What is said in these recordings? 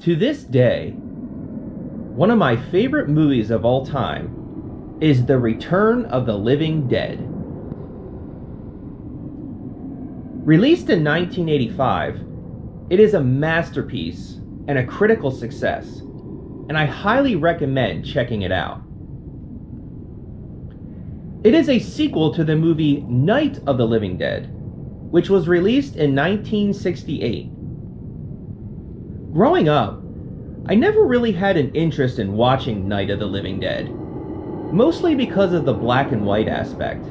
To this day, one of my favorite movies of all time is The Return of the Living Dead. Released in 1985, it is a masterpiece and a critical success, and I highly recommend checking it out. It is a sequel to the movie Night of the Living Dead, which was released in 1968. Growing up, I never really had an interest in watching Night of the Living Dead, mostly because of the black and white aspect.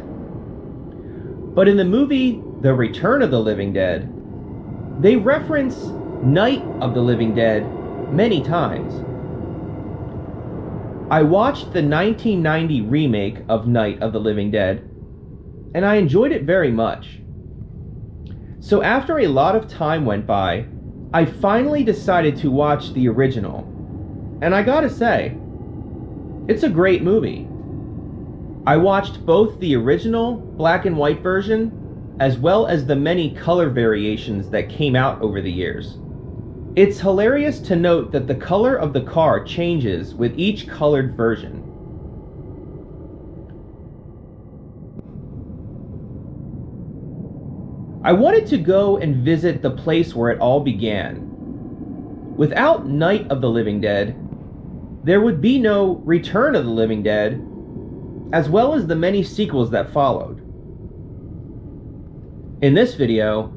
But in the movie The Return of the Living Dead, they reference Night of the Living Dead many times. I watched the 1990 remake of Night of the Living Dead, and I enjoyed it very much. So after a lot of time went by, I finally decided to watch the original, and I gotta say, it's a great movie. I watched both the original black and white version as well as the many color variations that came out over the years. It's hilarious to note that the color of the car changes with each colored version. I wanted to go and visit the place where it all began. Without Night of the Living Dead, there would be no Return of the Living Dead, as well as the many sequels that followed. In this video,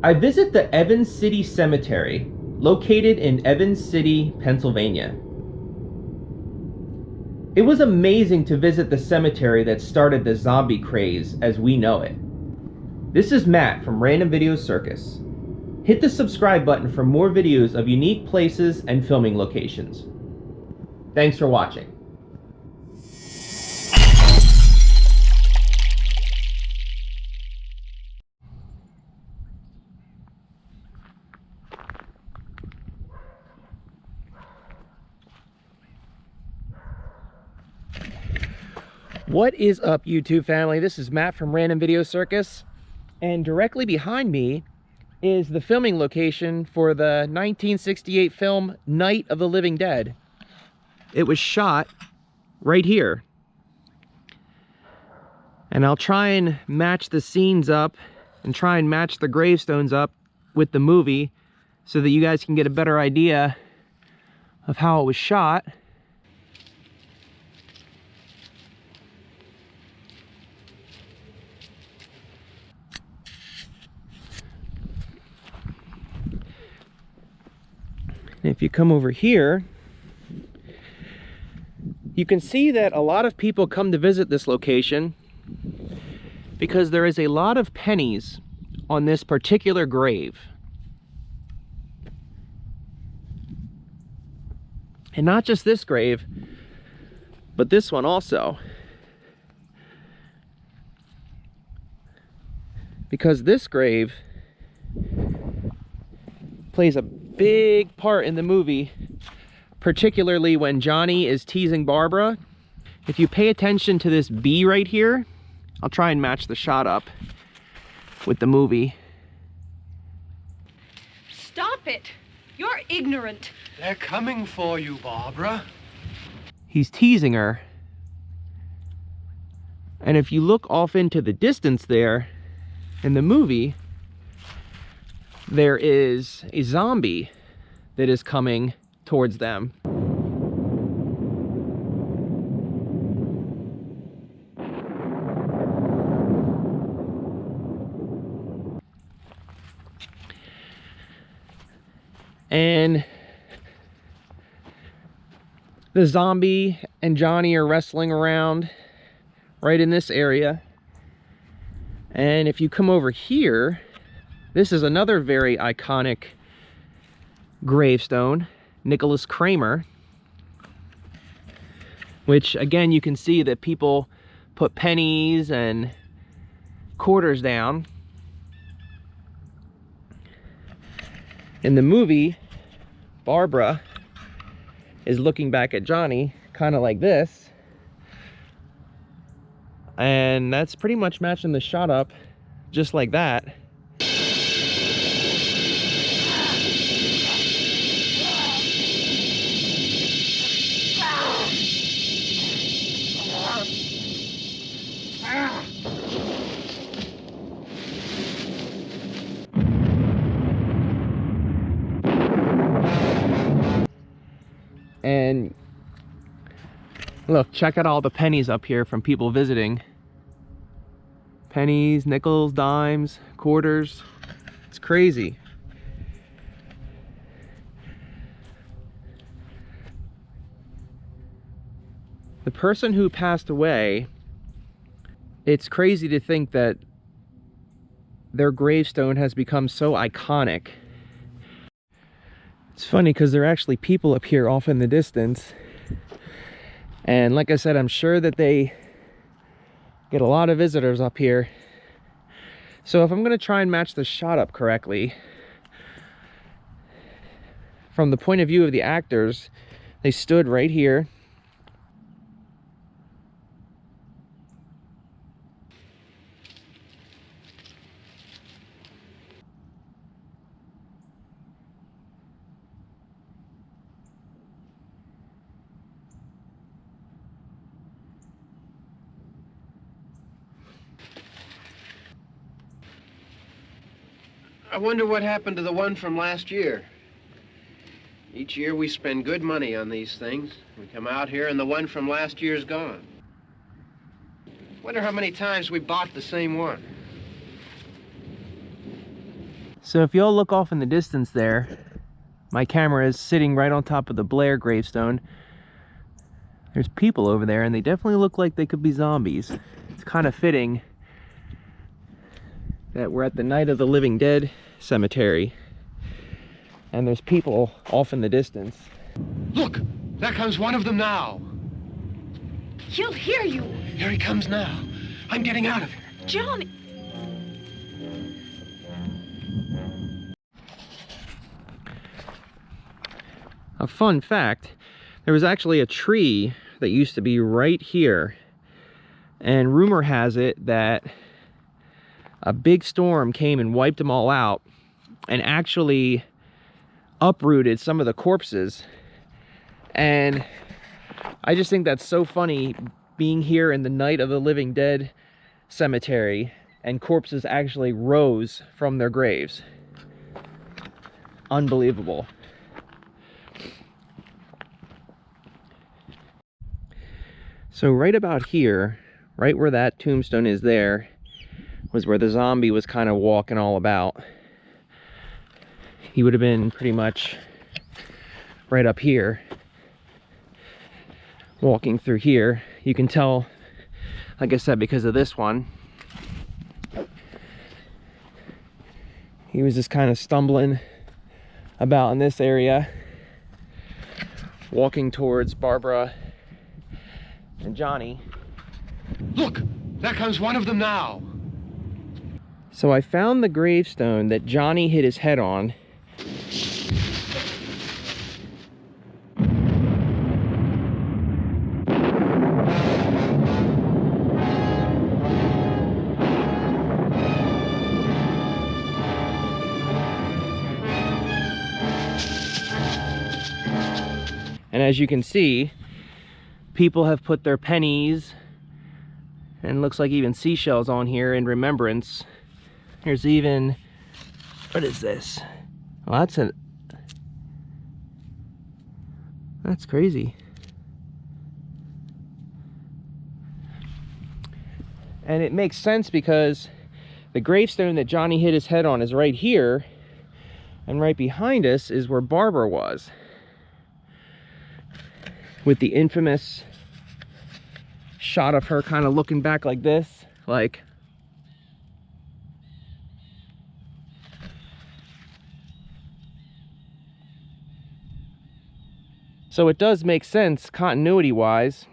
I visit the Evans City Cemetery, located in Evans City, Pennsylvania. It was amazing to visit the cemetery that started the zombie craze as we know it. This is Matt from Random Video Circus. Hit the subscribe button for more videos of unique places and filming locations. Thanks for watching. What is up, YouTube family? This is Matt from Random Video Circus. And directly behind me is the filming location for the 1968 film Night of the Living Dead. It was shot right here. And I'll try and match the scenes up and try and match the gravestones up with the movie so that you guys can get a better idea of how it was shot. If you come over here, you can see that a lot of people come to visit this location because there is a lot of pennies on this particular grave. And not just this grave, but this one also. Because this grave plays a big part in the movie, particularly when Johnny is teasing Barbara. If you pay attention to this bee right here, I'll try and match the shot up with the movie. Stop it! You're ignorant. They're coming for you, Barbara. He's teasing her. And if you look off into the distance there, in the movie, there is a zombie that is coming towards them. And the zombie and Johnny are wrestling around right in this area. And if you come over here, this is another very iconic gravestone, Nicholas Kramer, which again, you can see that people put pennies and quarters down. In the movie, Barbara is looking back at Johnny, kind of like this. And that's pretty much matching the shot up, just like that. And look, check out all the pennies up here from people visiting. Pennies, nickels, dimes, quarters. It's crazy. The person who passed away, it's crazy to think that their gravestone has become so iconic. It's funny because there are actually people up here off in the distance. And like I said, I'm sure that they get a lot of visitors up here. So if I'm going to try and match the shot up correctly, from the point of view of the actors, they stood right here. I wonder what happened to the one from last year. Each year we spend good money on these things. We come out here and the one from last year's gone. Wonder how many times we bought the same one. So if y'all look off in the distance there, my camera is sitting right on top of the Blair gravestone. There's people over there and they definitely look like they could be zombies. It's kind of fitting that we're at the Night of the Living Dead cemetery and there's people off in the distance. Look, there comes one of them now. He'll hear you. Here he comes now. I'm getting out of here. Johnny. A fun fact, there was actually a tree that used to be right here, and rumor has it that a big storm came and wiped them all out and actually uprooted some of the corpses. And I just think that's so funny, being here in the Night of the Living Dead cemetery and corpses actually rose from their graves. Unbelievable. So right about here, right where that tombstone is there, was where the zombie was kind of walking all about. He would have been pretty much right up here, walking through here. You can tell, like I said, because of this one. He was just kind of stumbling about in this area, walking towards Barbara and Johnny. Look, there comes one of them now. So I found the gravestone that Johnny hit his head on. And as you can see, people have put their pennies and looks like even seashells on here in remembrance. There's even, what is this? Well, that's crazy. And it makes sense because the gravestone that Johnny hit his head on is right here, and right behind us is where Barbara was, with the infamous shot of her kind of looking back like this, like. So it does make sense continuity wise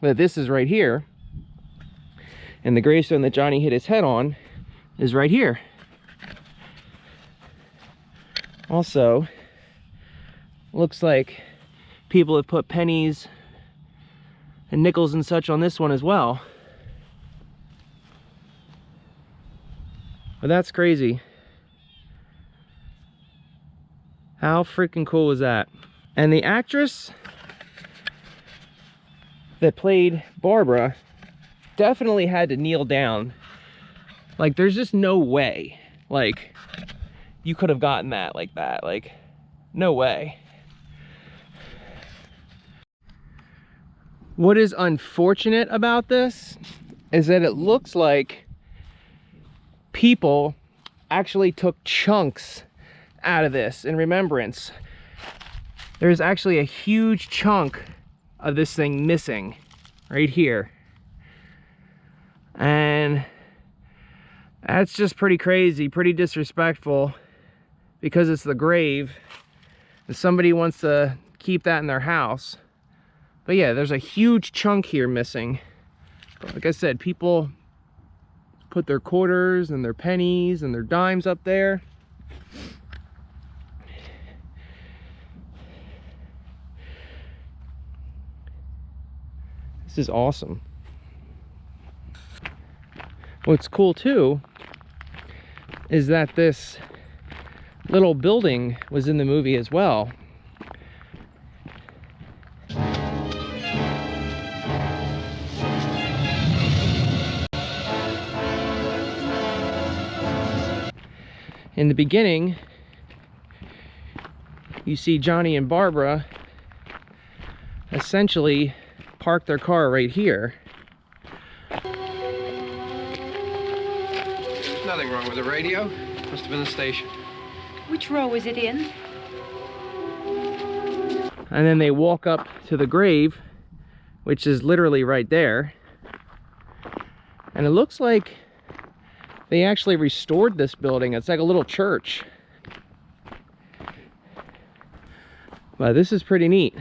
that this is right here and the gravestone that Johnny hit his head on is right here. Also, looks like people have put pennies and nickels and such on this one as well. But that's crazy. How freaking cool was that? And the actress that played Barbara definitely had to kneel down. Like, there's just no way, like, you could have gotten that like that. Like, no way. What is unfortunate about this is that it looks like people actually took chunks out of this in remembrance. There's actually a huge chunk of this thing missing right here. And that's just pretty crazy, pretty disrespectful, because it's the grave and somebody wants to keep that in their house. But yeah, there's a huge chunk here missing. But like I said, people put their quarters and their pennies and their dimes up there. This is awesome. What's cool too is that this little building was in the movie as well. In the beginning, you see Johnny and Barbara essentially park their car right here. There's nothing wrong with the radio. Must have been the station. Which row is it in? And then they walk up to the grave, which is literally right there. And it looks like they actually restored this building. It's like a little church. But this is pretty neat.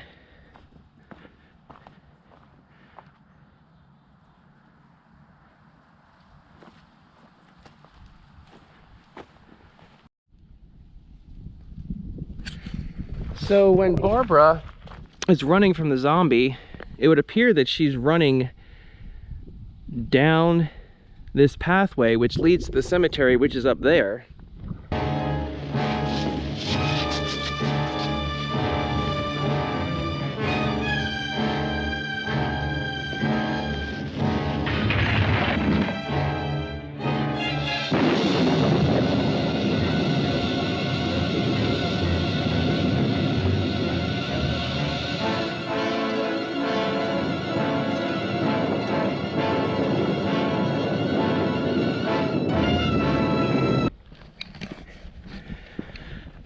So when Barbara is running from the zombie, it would appear that she's running down this pathway which leads to the cemetery, which is up there.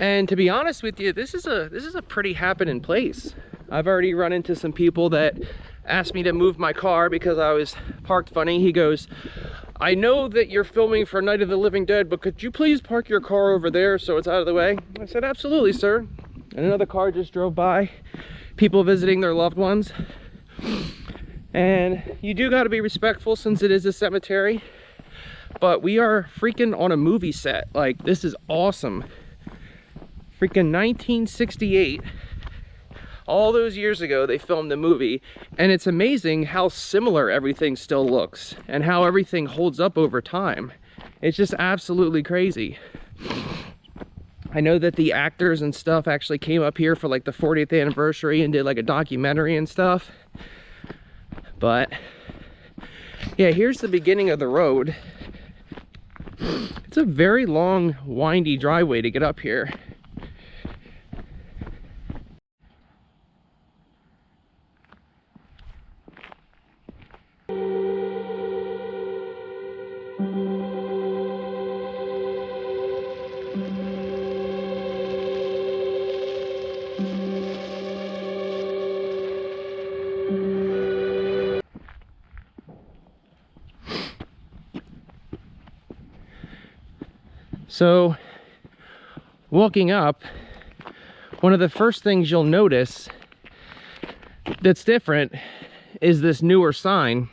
And to be honest with you, this is a pretty happening place. I've already run into some people that asked me to move my car because I was parked funny. He goes, "I know that you're filming for Night of the Living Dead, but could you please park your car over there so it's out of the way?" I said, "Absolutely, sir." And another car just drove by, people visiting their loved ones. And you do got to be respectful since it is a cemetery, but we are freaking on a movie set. Like, this is awesome. Freaking 1968, all those years ago they filmed the movie, and it's amazing how similar everything still looks and how everything holds up over time. It's just absolutely crazy. I know that the actors and stuff actually came up here for like the 40th anniversary and did like a documentary and stuff. But yeah, here's the beginning of the road. It's a very long, windy driveway to get up here. So, walking up, one of the first things you'll notice that's different is this newer sign.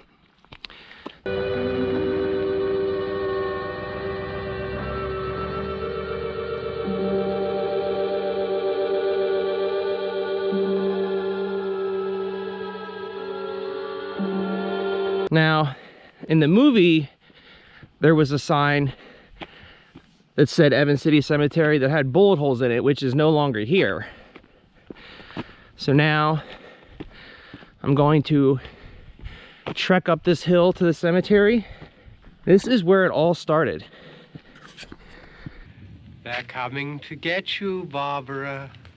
Now, in the movie, there was a sign that said Evans City Cemetery that had bullet holes in it, which is no longer here. So now I'm going to trek up this hill to the cemetery. This is where it all started. They're coming to get you, Barbara.